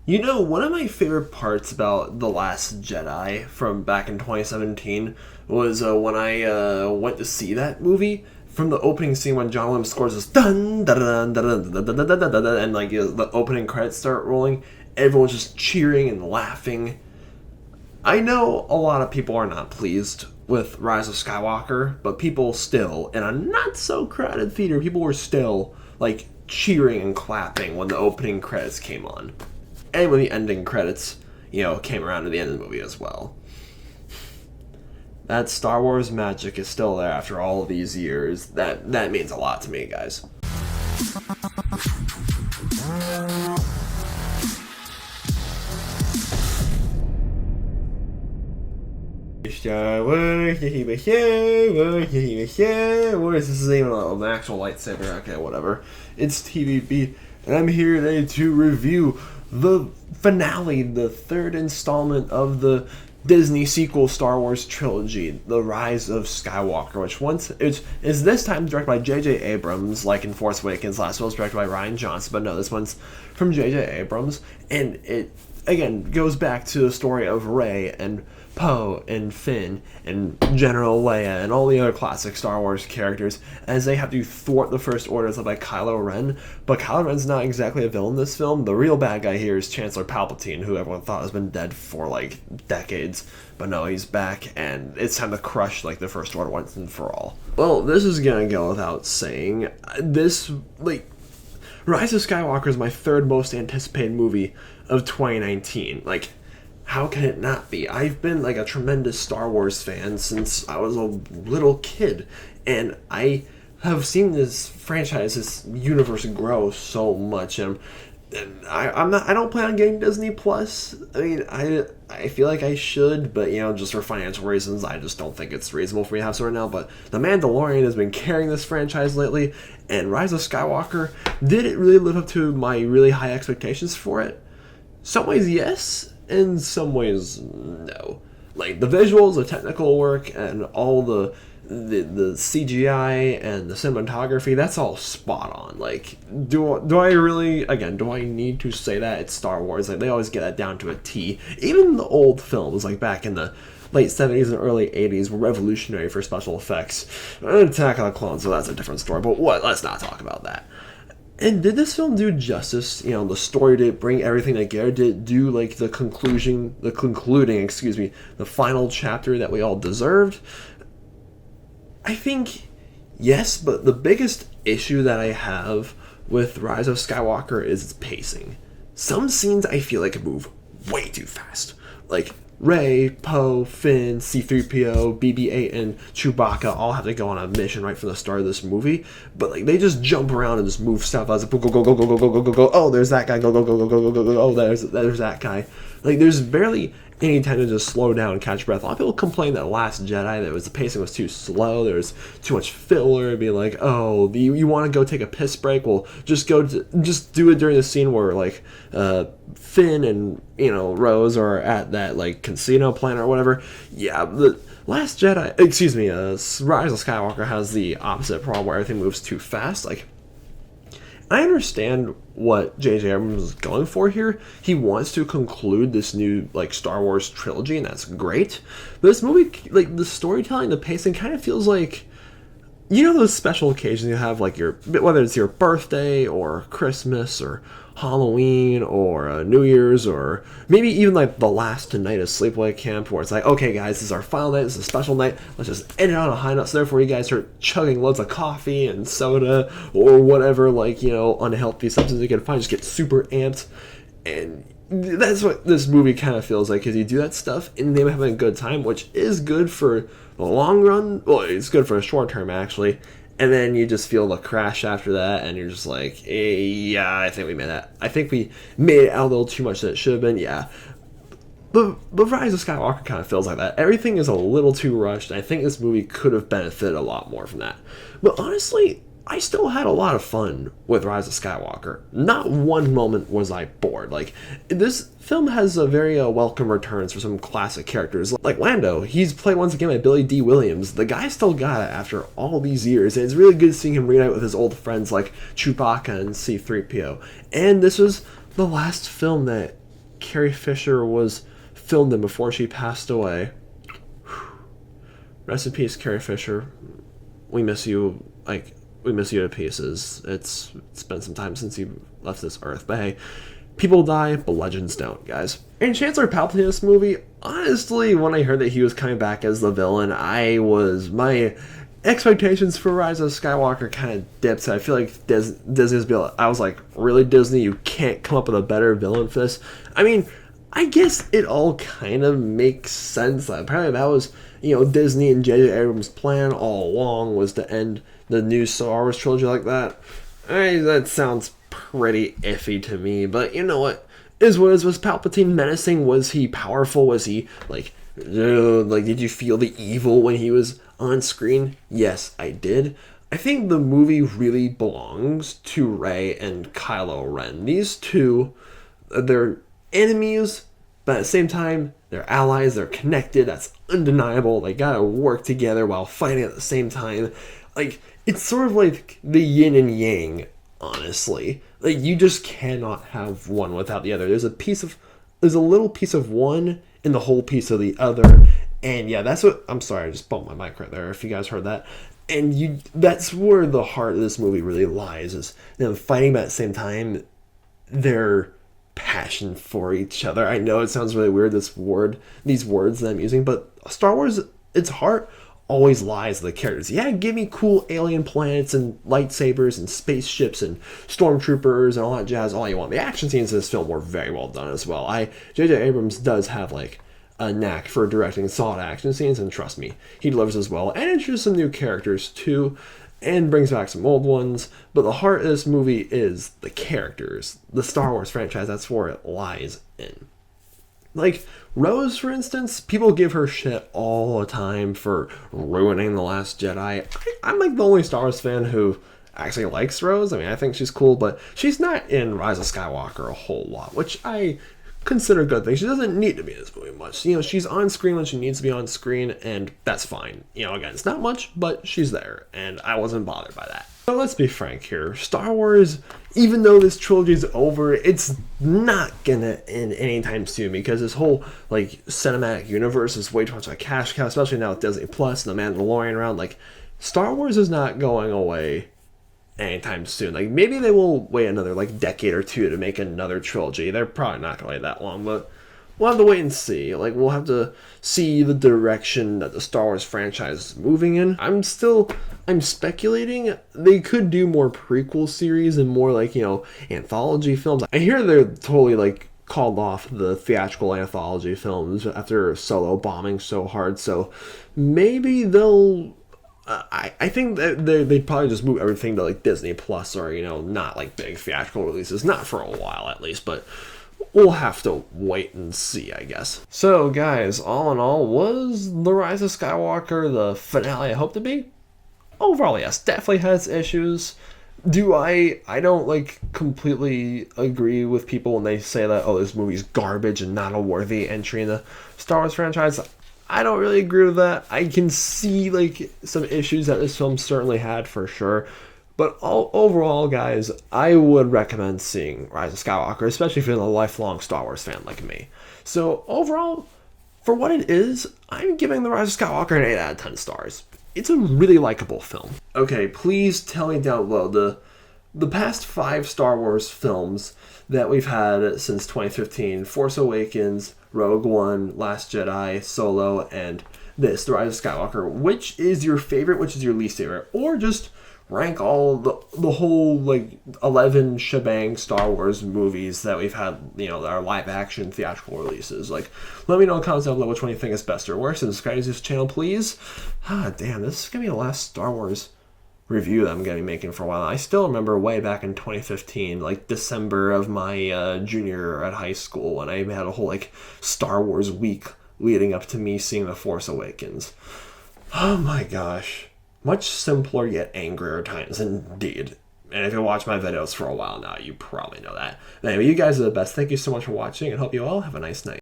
You know, one of my favorite parts about The Last Jedi from back in 2017 was when I went to see that movie. From the opening scene when John Williams scores this dun dun dun dun dun dun dun dun dun dun, and like the opening credits start rolling, everyone's just cheering and laughing. I know a lot of people are not pleased with Rise of Skywalker, but people still, in a not so crowded theater, people were still like cheering and clapping when the opening credits came on. And when the ending credits, came around to the end of the movie as well. That Star Wars magic is still there after all of these years. That means a lot to me, guys. Star Wars, this isn't even an actual lightsaber. Okay, whatever. It's TVB, and I'm here today to review the finale, the third installment of the Disney sequel Star Wars trilogy, The Rise of Skywalker, which is this time directed by J.J. Abrams, like in Force Awakens. Last one was directed by Rian Johnson, but no, this one's from J.J. Abrams, and it again goes back to the story of Rey and Poe and Finn and General Leia and all the other classic Star Wars characters as they have to thwart the First Order led by Kylo Ren. But Kylo Ren's not exactly a villain in this film. The real bad guy here is Chancellor Palpatine, who everyone thought has been dead for like decades. But no, he's back, and it's time to crush like the First Order once and for all. Well, this is gonna go without saying. Rise of Skywalker is my third most anticipated movie of 2019. Like, how can it not be? I've been like a tremendous Star Wars fan since I was a little kid, and I have seen this franchise, this universe grow so much. And I don't plan on getting Disney Plus. I mean, I feel like I should, but just for financial reasons, I just don't think it's reasonable for me to have so right now. But The Mandalorian has been carrying this franchise lately, and Rise of Skywalker, did it really live up to my really high expectations for it? Some ways, yes. In some ways, no. Like, the visuals, the technical work, and all the CGI and the cinematography, that's all spot on. Like, do I really, again, do I need to say that? It's Star Wars. Like, they always get that down to a T. Even the old films, like back in the late 70s and early 80s, were revolutionary for special effects. Attack on the Clones, so that's a different story, but let's not talk about that. And did this film do justice? The story, did it bring everything together? Did it do like the final chapter that we all deserved? I think yes, but the biggest issue that I have with Rise of Skywalker is its pacing. Some scenes I feel like move way too fast. Like, Rey, Poe, Finn, C-3PO, BB-8, and Chewbacca all have to go on a mission right from the start of this movie, but like they just jump around and just move stuff. I was like, go, go, go, go, go, go, go, go, go. Oh, there's that guy. Go, go, go, go, go, go, go, go. Oh, there's that guy. Like, there's barely any time to just slow down and catch breath. A lot of people complain that Last Jedi, the pacing was too slow. There was too much filler. It'd be like, oh, you want to go take a piss break? Well, just do it during the scene where like Finn and Rose are at that like casino planet or whatever. Yeah, the Rise of Skywalker has the opposite problem where everything moves too fast. Like, I understand what J.J. Abrams is going for here. He wants to conclude this new like Star Wars trilogy, and that's great. But this movie, like the storytelling, the pacing, kind of feels like those special occasions you have, like whether it's your birthday or Christmas or Halloween or New Year's, or maybe even like the last night of sleepaway camp, where it's like, okay guys, this is our final night, this is a special night, let's just end it on a high note, so therefore you guys start chugging loads of coffee and soda or whatever like unhealthy substance you can find, just get super amped. And that's what this movie kind of feels like, because you do that stuff and they're having a good time, which is good for the long run. Well, it's good for a short term actually, and then you just feel the crash after that, and you're just like, yeah, I think we made it out a little too much than it should have been. Yeah, but Rise of Skywalker kind of feels like that. Everything is a little too rushed, and I think this movie could have benefited a lot more from that. But honestly, I still had a lot of fun with Rise of Skywalker. Not one moment was I bored. Like, this film has a very welcome returns for some classic characters. Like Lando, he's played once again by Billy D. Williams. The guy still got it after all these years, and it's really good seeing him reunite with his old friends like Chewbacca and C-3PO. And this was the last film that Carrie Fisher was filmed in before she passed away. Rest in peace, Carrie Fisher. We miss you, we miss you to pieces. It's been some time since you left this earth, but hey, people die, but legends don't, guys. And Chancellor Palpatine in this movie, honestly, when I heard that he was coming back as the villain, my expectations for Rise of Skywalker kind of dipped. I feel like Disney's be like, I was like, really, Disney, you can't come up with a better villain for this? I mean, I guess it all kind of makes sense. Apparently that was, Disney and J.J. Abrams' plan all along, was to end the new Star Wars trilogy like that. That sounds pretty iffy to me, but you know what? Was Palpatine menacing? Was he powerful? Was he, did you feel the evil when he was on screen? Yes, I did. I think the movie really belongs to Rey and Kylo Ren. These two, they're enemies, but at the same time, they're allies, they're connected, that's undeniable. They gotta work together while fighting at the same time. It's sort of like the yin and yang, honestly. You just cannot have one without the other. There's a little piece of one in the whole piece of the other. And yeah, that's what, I'm sorry, I just bumped my mic right there, if you guys heard that. And that's where the heart of this movie really lies, is them fighting, but at the same time, their passion for each other. I know it sounds really weird, these words that I'm using, but Star Wars, its heart always lies in the characters. Yeah, give me cool alien planets and lightsabers and spaceships and stormtroopers and all that jazz, all you want. The action scenes in this film were very well done as well. J.J. Abrams does have a knack for directing solid action scenes, and trust me, he delivers as well, and introduces some new characters too, and brings back some old ones. But the heart of this movie is the characters. The Star Wars franchise, that's where it lies in. Rose, for instance, people give her shit all the time for ruining The Last Jedi. I'm the only Star Wars fan who actually likes Rose. I mean, I think she's cool, but she's not in Rise of Skywalker a whole lot, which I consider a good thing. She doesn't need to be in this movie much. She's on screen when she needs to be on screen, and that's fine. Again, it's not much, but she's there, and I wasn't bothered by that. But let's be frank here. Star Wars, even though this trilogy is over, it's not gonna end anytime soon, because this whole cinematic universe is way too much of a cash cow, especially now with Disney Plus and The Mandalorian around. Star Wars is not going away anytime soon. Maybe they will wait another decade or two to make another trilogy. They're probably not gonna wait that long, but we'll have to wait and see. We'll have to see the direction that the Star Wars franchise is moving in. I'm speculating they could do more prequel series and more anthology films. I hear they're totally called off the theatrical anthology films after Solo bombing so hard, so maybe they'll I think that they'd probably just move everything to Disney Plus, or not big theatrical releases, not for a while at least, but we'll have to wait and see, I guess. So guys, all in all, was The Rise of Skywalker the finale I hoped to be? Overall, yes, definitely has issues. I don't completely agree with people when they say that, oh, this movie's garbage and not a worthy entry in the Star Wars franchise. I don't really agree with that. I can see some issues that this film certainly had, for sure. But overall, guys, I would recommend seeing Rise of Skywalker, especially if you're a lifelong Star Wars fan like me. So overall, for what it is, I'm giving The Rise of Skywalker an 8 out of 10 stars. It's a really likable film. Okay, please tell me down below the past 5 Star Wars films that we've had since 2015, Force Awakens, Rogue One, Last Jedi, Solo, and The Rise of Skywalker. Which is your favorite, which is your least favorite? Or just rank all the whole 11 shebang Star Wars movies that we've had, our live action theatrical releases. Let me know in the comments down below which one you think is best or worst, and subscribe to this channel, please. Damn, this is gonna be the last Star Wars review that I'm gonna be making for a while. I still remember way back in 2015, December of my junior year at high school, when I had a whole Star Wars week leading up to me seeing The Force Awakens. Oh my gosh. Much simpler yet angrier times indeed. And if you watch my videos for a while now, you probably know that. But anyway, you guys are the best. Thank you so much for watching, and hope you all have a nice night.